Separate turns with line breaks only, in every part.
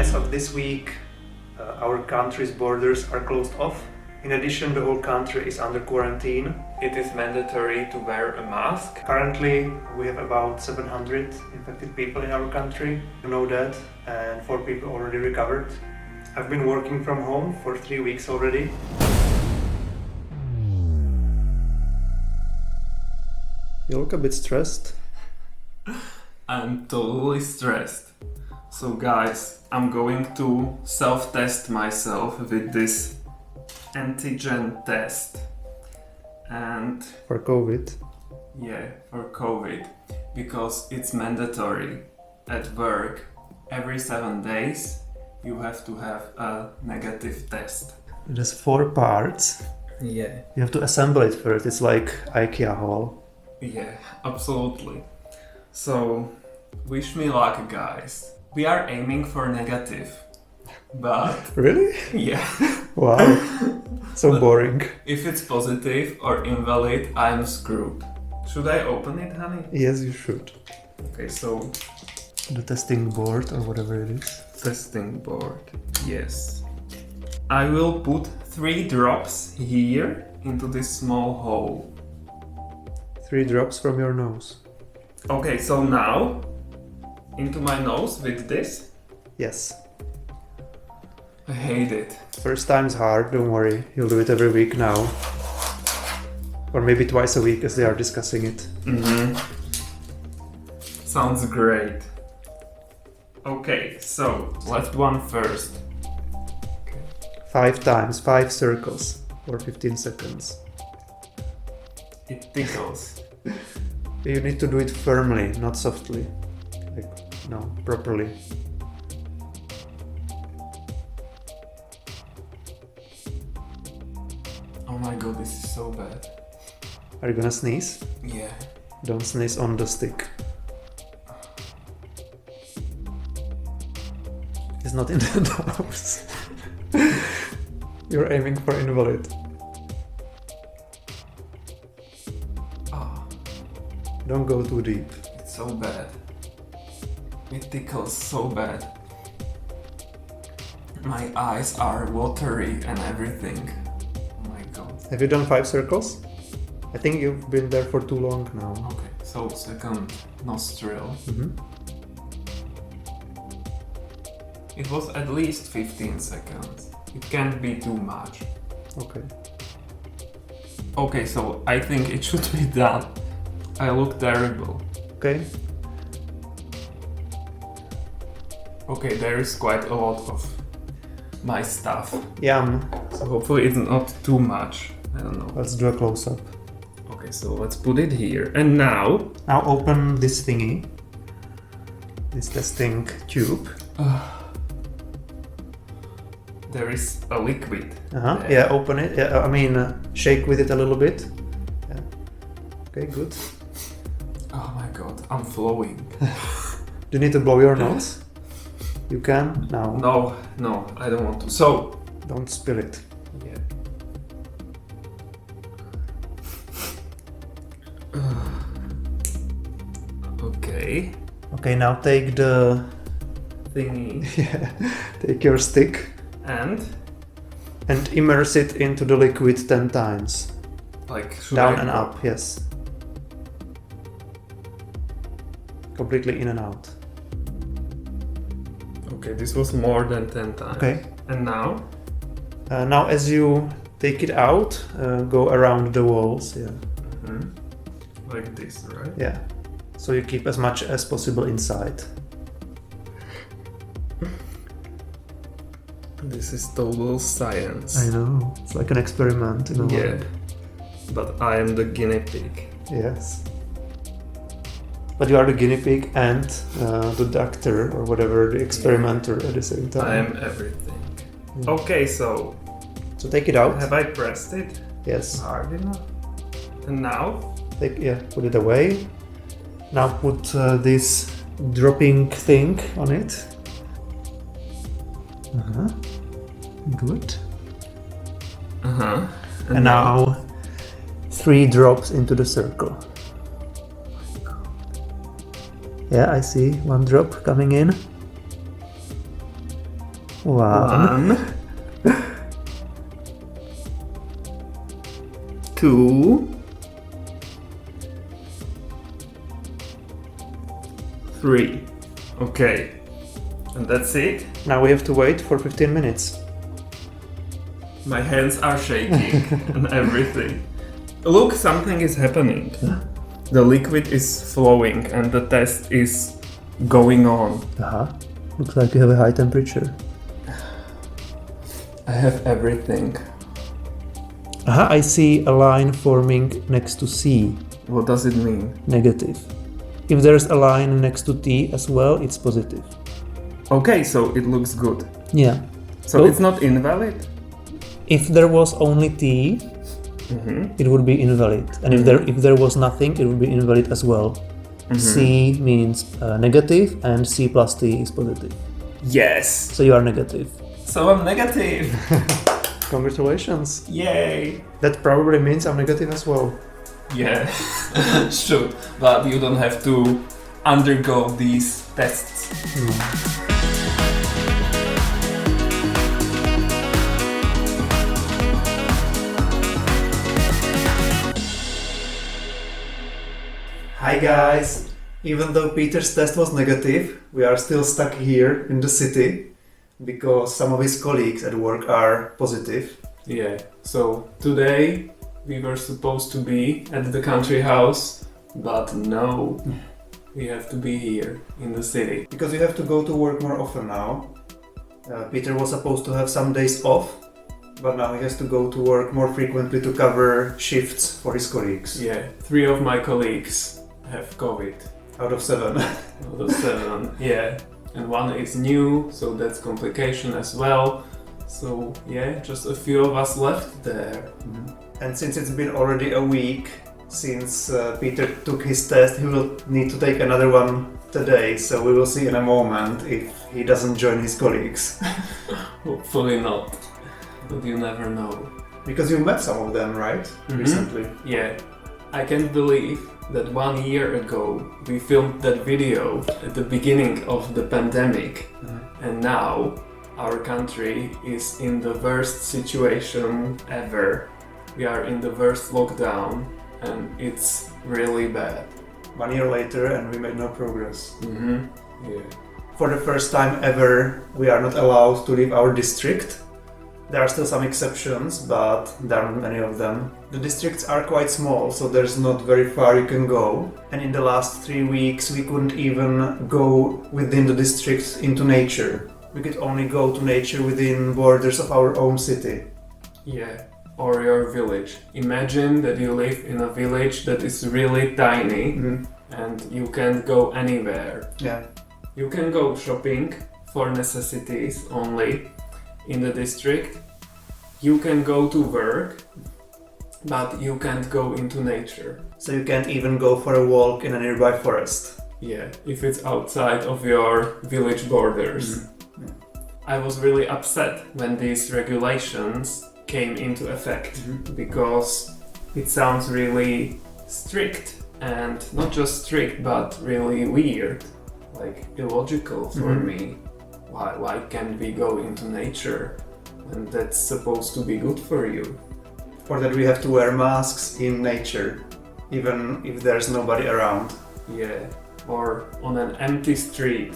As of this week, our country's borders are closed off. In addition, the whole country is under quarantine.
It is mandatory to wear a mask.
Currently, we have about 700 infected people in our country. You know that, and 4 people already recovered. I've been working from home for 3 weeks already. You look a bit stressed.
I'm totally stressed. So guys, I'm going to self-test myself with this antigen test. And
For COVID.
yeah, for COVID, because it's mandatory at work. Every 7 days you have to have a negative test.
There's 4 parts.
Yeah.
You have to assemble it first. It's like IKEA hall.
Yeah, absolutely. So, wish me luck, guys. We are aiming for negative, but
Really?
yeah,
Wow. So boring.
if it's positive or invalid, I'm screwed. Should I open it, honey?
Yes, you should.
Okay, so
The testing board or whatever it is.
testing board. Yes. I will put 3 drops here into this small hole.
3 drops from your nose.
Okay, so now into my nose with this.
Yes.
I hate it.
First time's hard, don't worry. You'll do it every week now. Or maybe twice a week as they are discussing it.
Sounds great. Okay, so left one first.
5 times, 5 circles for 15 seconds.
It tickles.
You need to do it firmly, not softly. Like, no, properly.
Oh my god, this is so bad.
Are you gonna sneeze?
Yeah.
Don't sneeze on the stick. It's not in the nose. You're aiming for invalid.
Oh,
Don't go too deep.
it's so bad. It tickles so bad. My eyes are watery and everything. Oh my god.
Have you done 5 circles? I think you've been there for too long now.
Okay, so second nostril. It was at least 15 seconds. It can't be too much.
Okay.
Okay, so I think it should be done. I look terrible.
Okay.
Okay, there is quite a lot of my stuff.
Yum.
So hopefully it's not too much. I don't know.
Let's do a close-up.
Okay, so let's put it here. And now...
Now open this thingy. This testing tube.
there is a liquid. there.
Yeah, open it. Yeah, I mean, shake with it a little bit. Yeah. Okay, good.
Oh my god, I'm flowing.
Do you need to blow your nose? You can now.
No, I don't want to. So...
Don't spill it.
Yeah. Okay.
Okay, now take the
Thingy.
take your stick
And...
and immerse it into the liquid 10 times.
Like, should
Down
I
and
go-
up, yes. Completely in and out.
Okay, this was more than 10 times.
Okay.
And now?
Now as you take it out, go around the walls. Yeah.
Like this, right?
Yeah. So you keep as much as possible inside.
This is total science.
I know. It's like an experiment in a way.
Yeah. But I am the guinea pig.
Yes. But you are the guinea pig and the doctor or whatever, the experimenter at the same time.
I am everything.
Yeah.
Okay, so
So take it out.
have I pressed it
Yes.
hard enough? And now?
Put it away. Now put this dropping thing on it. Good. And now 3 drops into the circle. Yeah, I see 1 drop coming in.
1, 2, 3. Okay. And that's it?
Now we have to wait for 15 minutes.
My hands are shaking and everything. Look, something is happening. The liquid is flowing and the test is going on.
Looks like you have a high temperature.
I have everything.
I see a line forming next to C.
What does it mean?
Negative. If there's a line next to T as well, it's positive.
Okay, so it looks good.
Yeah.
So it's not invalid?
If there was only T, it would be invalid. And if there was nothing, it would be invalid as well. C means negative and C plus T is positive.
Yes!
So you are negative.
So I'm negative!
Congratulations!
Yay!
That probably means I'm negative as well.
Yeah, should. But you don't have to undergo these tests. Hi guys! Even though Peter's test was negative, we are still stuck here in the city because some of his colleagues at work are positive. Yeah, so today we were supposed to be at the country house, but no, we have to be here in the city. Because we have to go to work more often now. Peter was supposed to have some days off, but now he has to go to work more frequently to cover shifts for his colleagues. Yeah, 3 of my colleagues have COVID. Out of 7. Out of 7, yeah. And 1 is new, so that's complication as well. So yeah, just a few of us left there. And since it's been already a week since Peter took his test, he will need to take another one today. So we will see in a moment if he doesn't join his colleagues. Hopefully not, but you never know. Because you met some of them, right? Recently. Yeah. I can't believe that 1 year ago we filmed that video at the beginning of the pandemic, and now our country is in the worst situation ever. We are in the worst lockdown and it's really bad. 1 year later and we made no progress. Yeah. For the first time ever, we are not allowed to leave our district. There are still some exceptions, but there aren't many of them. The districts are quite small, so there's not very far you can go. And in the last 3 weeks, we couldn't even go within the districts into nature. We could only go to nature within borders of our own city. Yeah, or your village. Imagine that you live in a village that is really tiny and you can't go anywhere. Yeah. You can go shopping for necessities only in the district. You can go to work, but you can't go into nature. So you can't even go for a walk in a nearby forest. Yeah, if it's outside of your village borders. I was really upset when these regulations came into effect because it sounds really strict, and not just strict but really weird, like illogical for me. Why can't we go into nature when that's supposed to be good for you? Or that we have to wear masks in nature even if there's nobody around. Yeah, or on an empty street,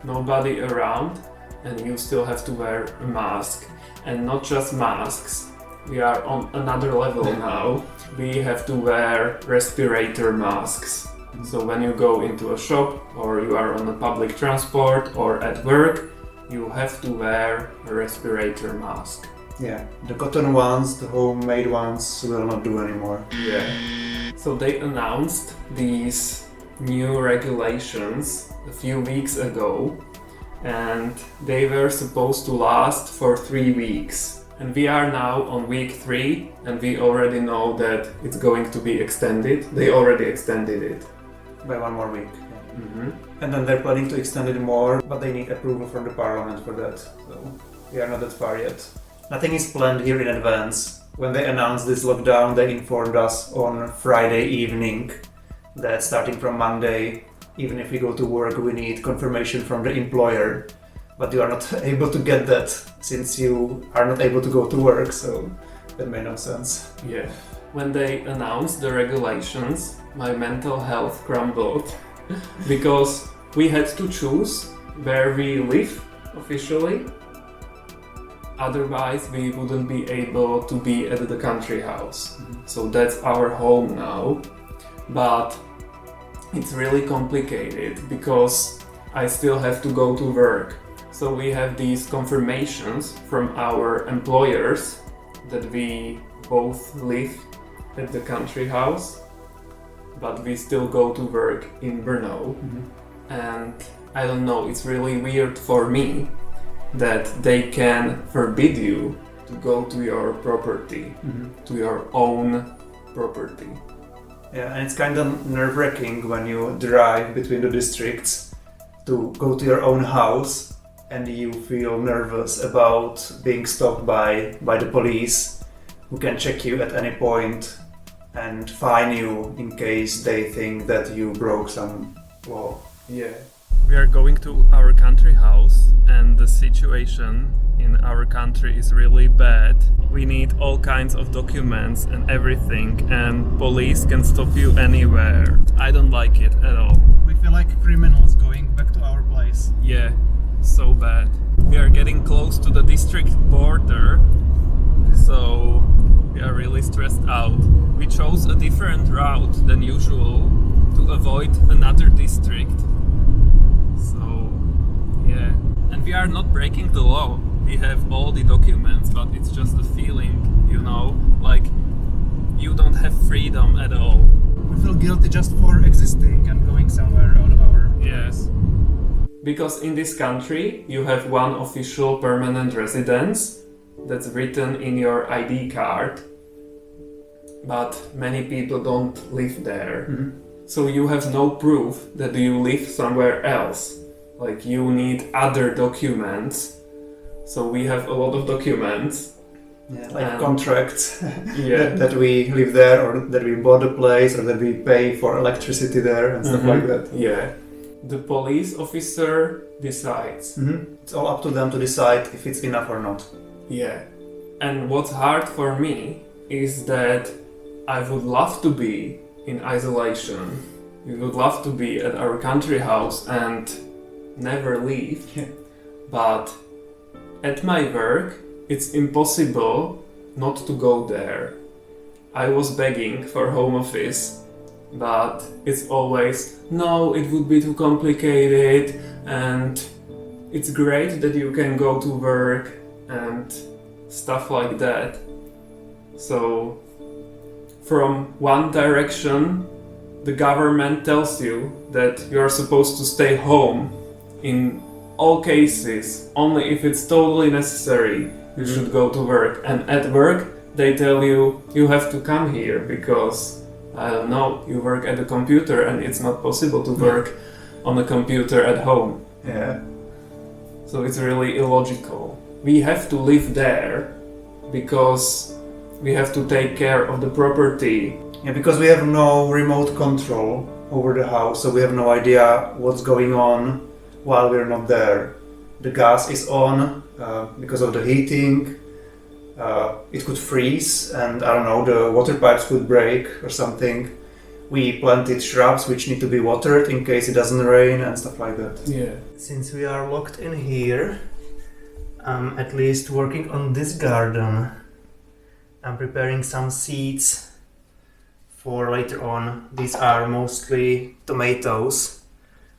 nobody around, and you still have to wear a mask. And not just masks, we are on another level now. We have to wear respirator masks. So when you go into a shop or you are on a public transport or at work, you have to wear a respirator mask. Yeah, the cotton ones, the homemade ones, will not do anymore. Yeah. So they announced these new regulations a few weeks ago, and they were supposed to last for 3 weeks. And we are now on week 3, and we already know that it's going to be extended. They already extended it. By 1 more week. And then they're planning to extend it more, but they need approval from the parliament for that. So we are not that far yet. Nothing is planned here in advance. When they announced this lockdown, they informed us on Friday evening that starting from Monday, even if we go to work, we need confirmation from the employer but you are not able to get that since you are not able to go to work, so that made no sense.
Yeah. When they announced the regulations, my mental health crumbled because we had to choose where we live officially. Otherwise, we wouldn't be able to be at the country house. So that's our home now. But it's really complicated because I still have to go to work. So we have these confirmations from our employers that we both live at the country house, but we still go to work in Brno. And I don't know, it's really weird for me that they can forbid you to go to your property, to your own property.
Yeah, and it's kind of nerve-wracking when you drive between the districts to go to your own house and you feel nervous about being stopped by the police, who can check you at any point and fine you in case they think that you broke some law.
Yeah. We are going to our country house and the situation in our country is really bad. We need all kinds of documents and everything, and police can stop you anywhere. I don't like it at all.
We feel like criminals going back to our place.
Yeah, so bad. We are getting close to the district border, so we are really stressed out. We chose a different route than usual to avoid another district. So, yeah. And we are not breaking the law. We have all the documents, but it's just a feeling, you know, like you don't have freedom at all.
We feel guilty just for existing and going somewhere out of our...
Yes. Because in this country, you have one official permanent residence that's written in your ID card, but many people don't live there. So you have no proof that you live somewhere else. Like you need other documents. So we have a lot of documents.
Yeah, like contracts
Yeah.
that we live there, or that we bought a place, or that we pay for electricity there and stuff like that.
Yeah. The police officer decides.
It's all up to them to decide if it's enough or not.
Yeah. And what's hard for me is that I would love to be in isolation. We would love to be at our country house and never leave.
Yeah.
But at my work, it's impossible not to go there. I was begging for home office, but it's always, no, it would be too complicated, and it's great that you can go to work and stuff like that. So from one direction, the government tells you that you are supposed to stay home in all cases, only if it's totally necessary you should go to work. And at work they tell you you have to come here because, I don't know, you work at a computer and it's not possible to work on a computer at home.
Yeah.
So it's really illogical. We have to live there because we have to take care of the property.
Yeah, because we have no remote control over the house, so we have no idea what's going on while we're not there. The gas is on because of the heating. It could freeze, and I don't know, the water pipes could break or something. We planted shrubs which need to be watered in case it doesn't rain and stuff like that.
Yeah.
Since we are locked in here, I'm at least working on this garden. I'm preparing some seeds for later on. These are mostly tomatoes,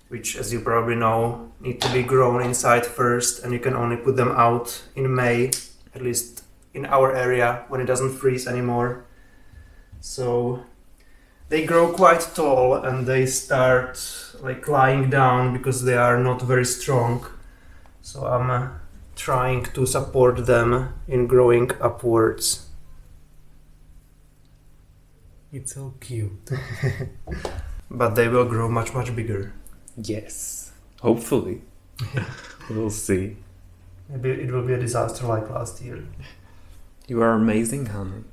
which, as you probably know, need to be grown inside first, and you can only put them out in May, at least in our area, when it doesn't freeze anymore. So they grow quite tall and they start like lying down because they are not very strong. So I'm trying to support them in growing upwards.
It's so cute.
But they will grow much, much bigger.
Yes. Hopefully. We'll see.
Maybe it will be a disaster like last year.
You are amazing, honey.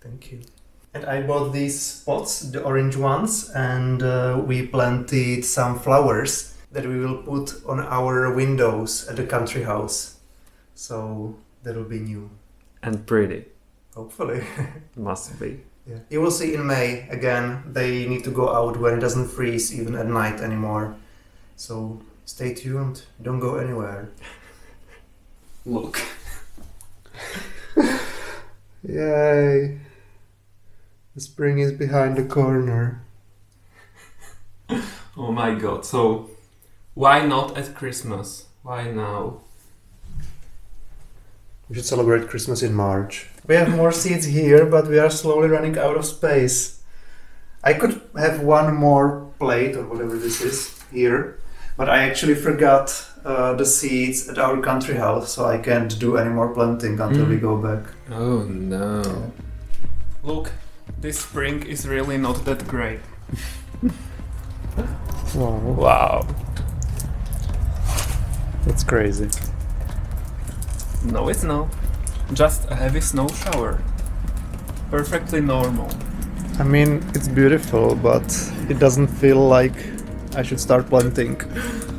Thank you. And I bought these pots, the orange ones, and we planted some flowers.
that we will put on our windows at the country house. So that will be new.
And pretty.
Hopefully.
Must be.
Yeah. You will see in May, again, they need to go out when it doesn't freeze even at night anymore. So stay tuned, don't go anywhere.
Look.
Yay! The spring is behind the corner.
Oh my god, so why not at Christmas? Why now?
We should celebrate Christmas in March. We have more seats here, but we are slowly running out of space. I could have one more plate or whatever this is here, but I actually forgot the seeds at our country house, so I can't do any more planting until we go back.
Oh no. Look, this spring is really not that great. Wow.
That's crazy.
No, it's not. Just a heavy snow shower. Perfectly normal.
I mean, it's beautiful, but it doesn't feel like I should start planting.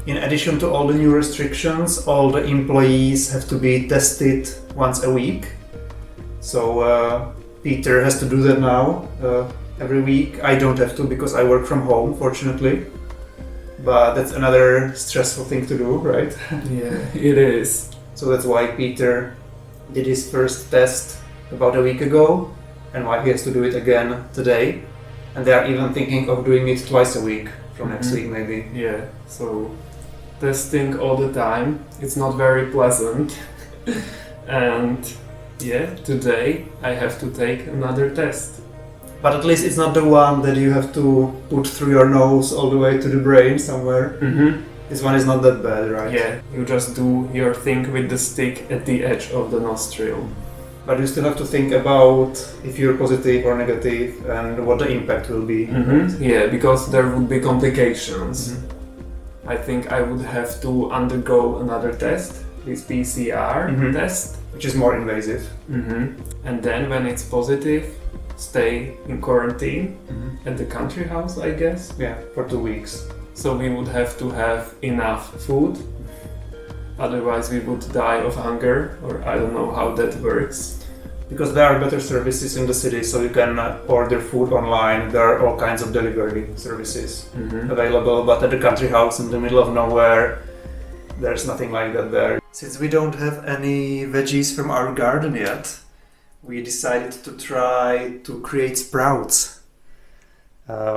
In addition to all the new restrictions, all the employees have to be tested once a week. So Peter has to do that now every week. I don't have to because I work from home, fortunately. But that's another stressful thing to do, right?
Yeah, it is.
So that's why Peter did his first test about a week ago and why he has to do it again today. And they are even thinking of doing it twice a week from next week maybe.
Yeah, so testing all the time, it's not very pleasant. And yeah, today I have to take another test.
But at least it's not the one that you have to put through your nose all the way to the brain somewhere. This one is not that bad, right?
Yeah, you just do your thing with the stick at the edge of the nostril.
But you still have to think about if you're positive or negative and what the impact will be.
Yeah, because there would be complications. I think I would have to undergo another test, this PCR test.
Which is more invasive.
And then when it's positive, stay in quarantine at the country house, I guess.
Yeah, for 2 weeks.
So we would have to have enough food, otherwise we would die of hunger, or I don't know how that works.
Because there are better services in the city, so you can order food online. There are all kinds of delivery services available, but at the country house in the middle of nowhere, there's nothing like that there. Since we don't have any veggies from our garden yet, we decided to try to create sprouts.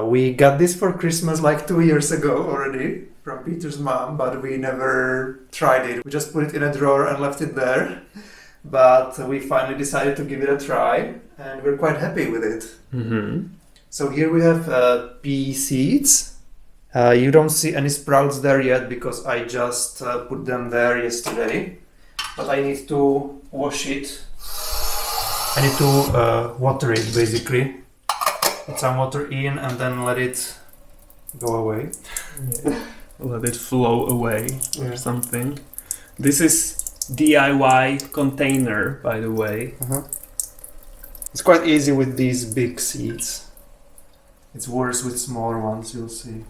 We got this for Christmas like 2 years ago already from Peter's mom, but we never tried it. We just put it in a drawer and left it there. But we finally decided to give it a try, and we're quite happy with it. So here we have pea seeds. You don't see any sprouts there yet because I just put them there yesterday. But I need to wash it. I need to water it basically. Put some water in and then let it go away.
Yeah. Let it flow away or something. This is DIY container, by the way.
It's quite easy with these big seeds. It's worse with smaller ones, you'll see.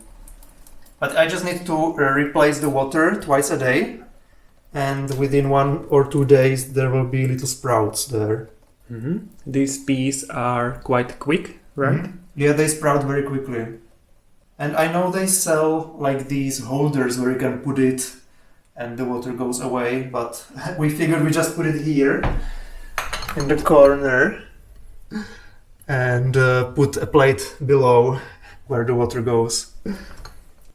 But I just need to replace the water twice a day, and within 1 or 2 days there will be little sprouts there.
These peas are quite quick, right?
Yeah, they sprout very quickly. And I know they sell like these holders where you can put it and the water goes away, but we figured we just put it here in the corner and put a plate below where the water goes.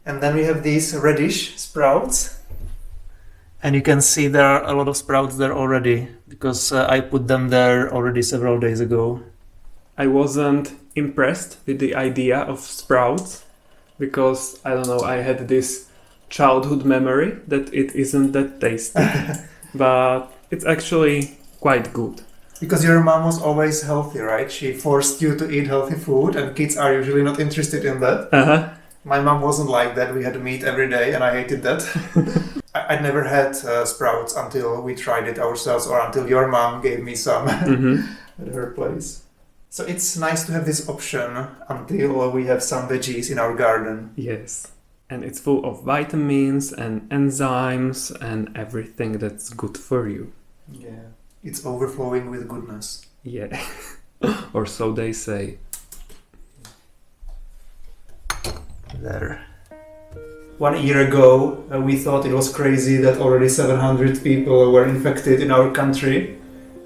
And then we have these reddish sprouts. And you can see there are a lot of sprouts there already because I put them there already several days ago.
I wasn't impressed with the idea of sprouts because, I don't know, I had this childhood memory that it isn't that tasty. But it's actually quite good.
Because your mom was always healthy, right? She forced you to eat healthy food and kids are usually not interested in that. My mom wasn't like that. We had meat every day and I hated that. I never had sprouts until we tried it ourselves or until your mom gave me some at her place. So it's nice to have this option until we have some veggies in our garden.
Yes. And it's full of vitamins and enzymes and everything that's good for you.
Yeah. It's overflowing with goodness.
Yeah. Or so they say.
There. 1 year ago, we thought it was crazy that already 700 people were infected in our country.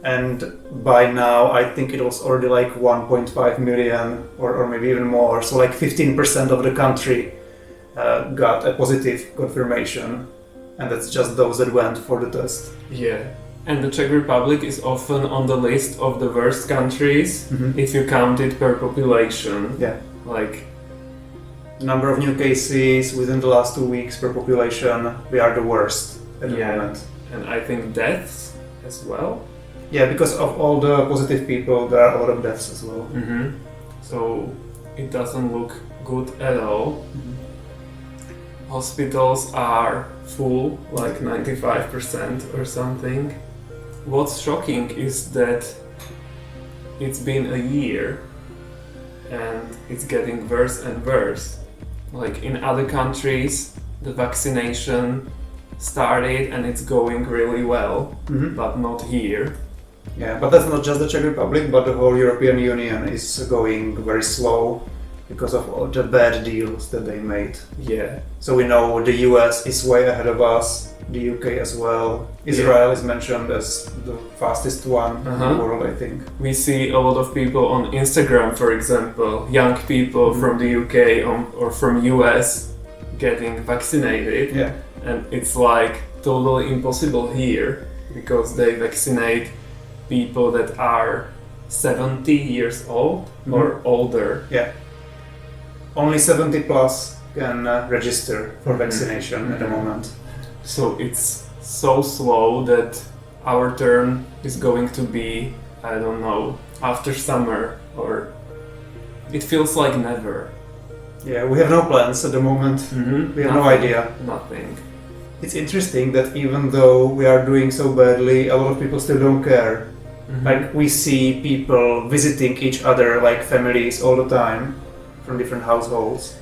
And by now, I think it was already like 1.5 million or maybe even more. So like 15% of the country got a positive confirmation. And that's just those that went for the test.
Yeah. And the Czech Republic is often on the list of the worst countries if you count it per population.
Yeah.
Like
the number of new cases within the last 2 weeks per population, we are the worst at the moment.
And I think deaths as well.
Yeah, because of all the positive people, there are a lot of deaths as well.
So it doesn't look good at all. Hospitals are full, like 95% or something. What's shocking is that it's been a year and it's getting worse and worse. Like in other countries, the vaccination started and it's going really well, but not here.
Yeah, but that's not just the Czech Republic, but the whole European Union is going very slow because of all the bad deals that they made.
Yeah.
So we know the US is way ahead of us, the UK as well. Israel is mentioned as the fastest one in the world, I think.
We see a lot of people on Instagram, for example, young people from the UK or from US getting vaccinated.
Yeah.
And it's like totally impossible here because they vaccinate people that are 70 years old or older.
Yeah. Only 70 plus can register for vaccination at the moment.
So it's so slow that our turn is going to be, I don't know, after summer, or it feels like never.
Yeah, we have no plans at the moment. We have no idea.
Nothing.
It's interesting that even though we are doing so badly, a lot of people still don't care. Like we see people visiting each other, like families, all the time from different households.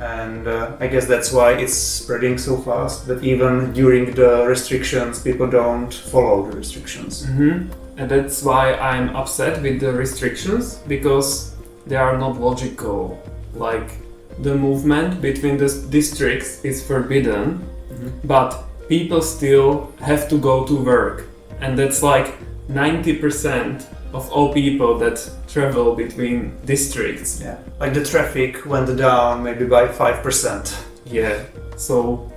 And I guess that's why it's spreading so fast, that even during the restrictions, people don't follow the restrictions.
And that's why I'm upset with the restrictions, because they are not logical. Like, the movement between the districts is forbidden, but people still have to go to work. And that's like 90% of all people that travel between districts.
Yeah, like the traffic went down maybe by 5%.
Yeah, so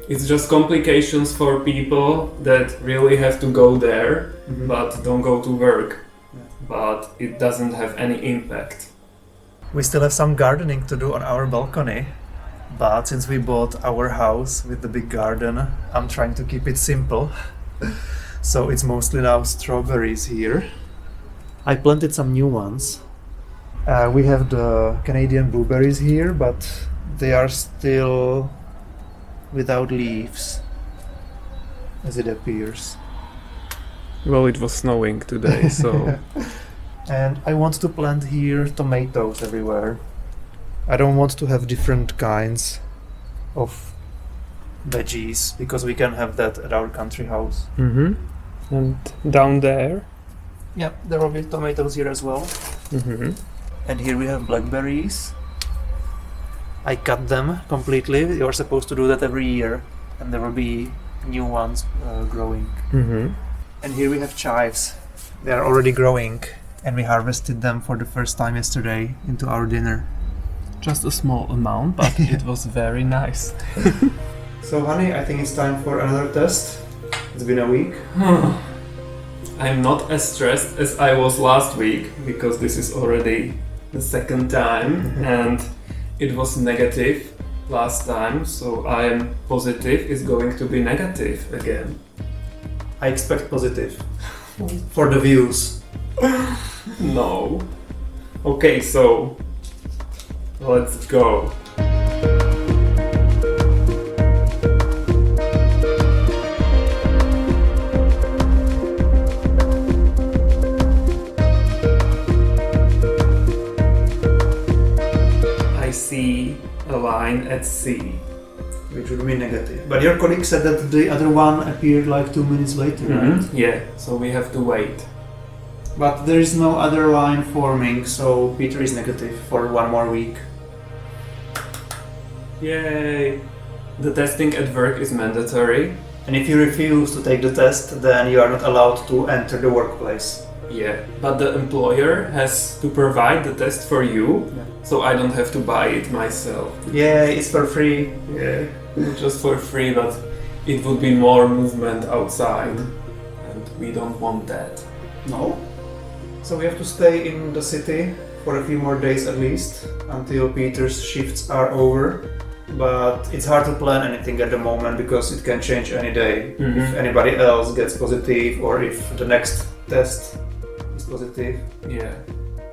it's just complications for people that really have to go there but don't go to work. But it doesn't have any impact.
We still have some gardening to do on our balcony, but since we bought our house with the big garden, I'm trying to keep it simple. So it's mostly now strawberries here. I planted some new ones. We have the Canadian blueberries here, but they are still without leaves, as it appears.
Well, it was snowing today, so...
And I want to plant here tomatoes everywhere. I don't want to have different kinds of veggies, because we can have that at our country house.
And down there?
Yeah, there will be tomatoes here as well. And here we have blackberries. I cut them completely. You're supposed to do that every year, and there will be new ones growing. And here we have chives. They are already growing, and we harvested them for the first time yesterday into our dinner.
Just a small amount, but it was very nice.
So honey, I think it's time for another test. It's been a week.
I'm not as stressed as I was last week, because this is already the second time and it was negative last time, so I am positive it's going to be negative again.
I expect positive for the views.
No. Okay, so let's go. I see a line at at C.
which would be negative. But your colleague said that the other one appeared like 2 minutes later, right?
Yeah, so we have to wait.
But there is no other line forming, so Peter is negative for 1 more week.
Yay! The testing at work is mandatory.
And if you refuse to take the test, then you are not allowed to enter the workplace.
Yeah, but the employer has to provide the test for you, so I don't have to buy it myself.
Yeah, it's for free.
Yeah, just for free, but it would be more movement outside, and we don't want that.
No. So we have to stay in the city for a few more days at least, until Peter's shifts are over. But it's hard to plan anything at the moment because it can change any day. If anybody else gets positive or if the next test is positive.
Yeah.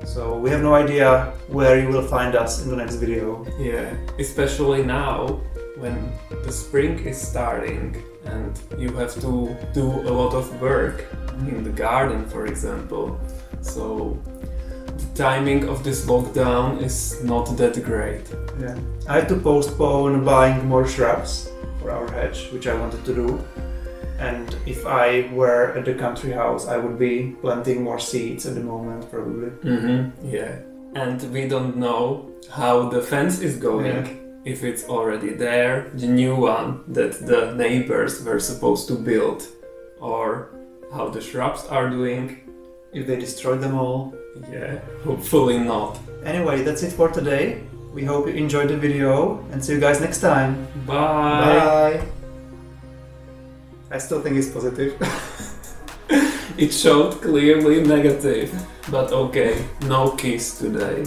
So we have no idea where you will find us in the next video.
Yeah, especially now when the spring is starting and you have to do a lot of work in the garden, for example. So the timing of this lockdown is not that great.
Yeah. I had to postpone buying more shrubs for our hedge, which I wanted to do. And if I were at the country house, I would be planting more seeds at the moment, probably.
Yeah. And we don't know how the fence is going. If it's already there, the new one that the neighbors were supposed to build, or how the shrubs are doing.
If they destroyed them all.
Yeah, hopefully not.
Anyway, that's it for today. We hope you enjoyed the video and see you guys next time.
Bye!
Bye! I still think it's positive.
It showed clearly negative, but okay, no kiss today.